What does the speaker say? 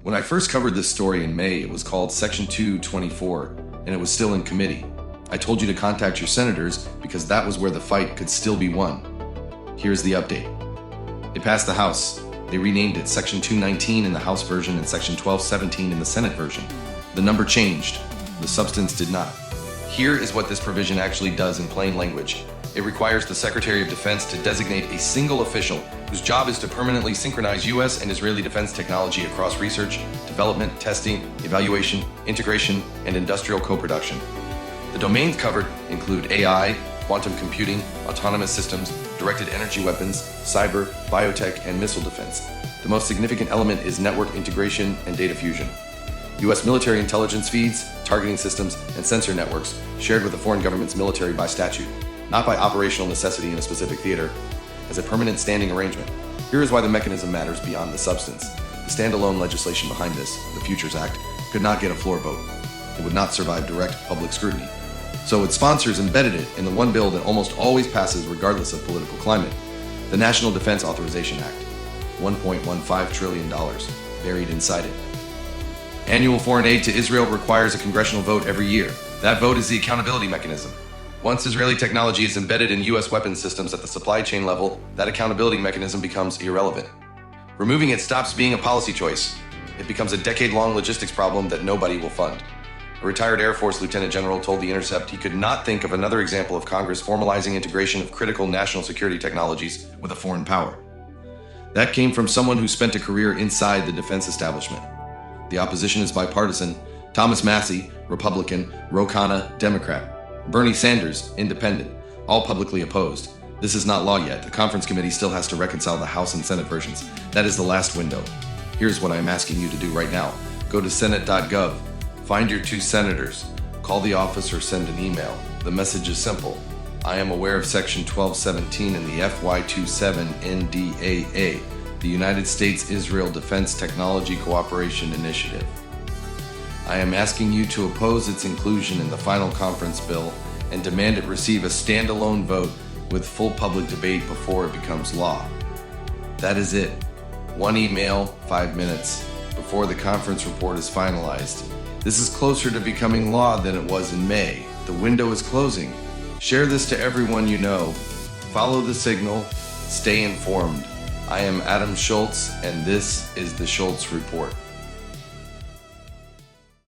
When I first covered this story in May, it was called Section 224, and it was still in committee. I told you to contact your senators because that was where the fight could still be won. Here's the update. It passed the House. They renamed it Section 219 in the House version and Section 1217 in the Senate version. The number changed. The substance did not. Here is what this provision actually does in plain language. It requires the Secretary of Defense to designate a single official whose job is to permanently synchronize U.S. and Israeli defense technology across research, development, testing, evaluation, integration, and industrial co-production. The domains covered include AI, quantum computing, autonomous systems, directed energy weapons, cyber, biotech, and missile defense. The most significant element is network integration and data fusion. U.S. military intelligence feeds, targeting systems, and sensor networks shared with the foreign government's military by statute, not by operational necessity in a specific theater, as a permanent standing arrangement. Here is why the mechanism matters beyond the substance. The standalone legislation behind this, the Futures Act, could not get a floor vote. It would not survive direct public scrutiny. So its sponsors embedded it in the one bill that almost always passes regardless of political climate, the National Defense Authorization Act, $1.15 trillion, buried inside it. Annual foreign aid to Israel requires a congressional vote every year. That vote is the accountability mechanism. Once Israeli technology is embedded in U.S. weapons systems at the supply chain level, that accountability mechanism becomes irrelevant. Removing it stops being a policy choice. It becomes a decade-long logistics problem that nobody will fund. A retired Air Force Lieutenant General told The Intercept he could not think of another example of Congress formalizing integration of critical national security technologies with a foreign power. That came from someone who spent a career inside the defense establishment. The opposition is bipartisan. Thomas Massie, Republican, Ro Khanna, Democrat. Bernie Sanders, Independent, all publicly opposed. This is not law yet. The conference committee still has to reconcile the House and Senate versions. That is the last window. Here's what I am asking you to do right now. Go to senate.gov. Find your two senators. Call the office or send an email. The message is simple. I am aware of Section 1217 in the FY27 NDAA, the United States-Israel Defense Technology Cooperation Initiative. I am asking you to oppose its inclusion in the final conference bill and demand it receive a standalone vote with full public debate before it becomes law. That is it. One email, 5 minutes, before the conference report is finalized. This is closer to becoming law than it was in May. The window is closing. Share this to everyone you know. Follow the signal. Stay informed. I am Adam Schultz, and this is the Schultz Report.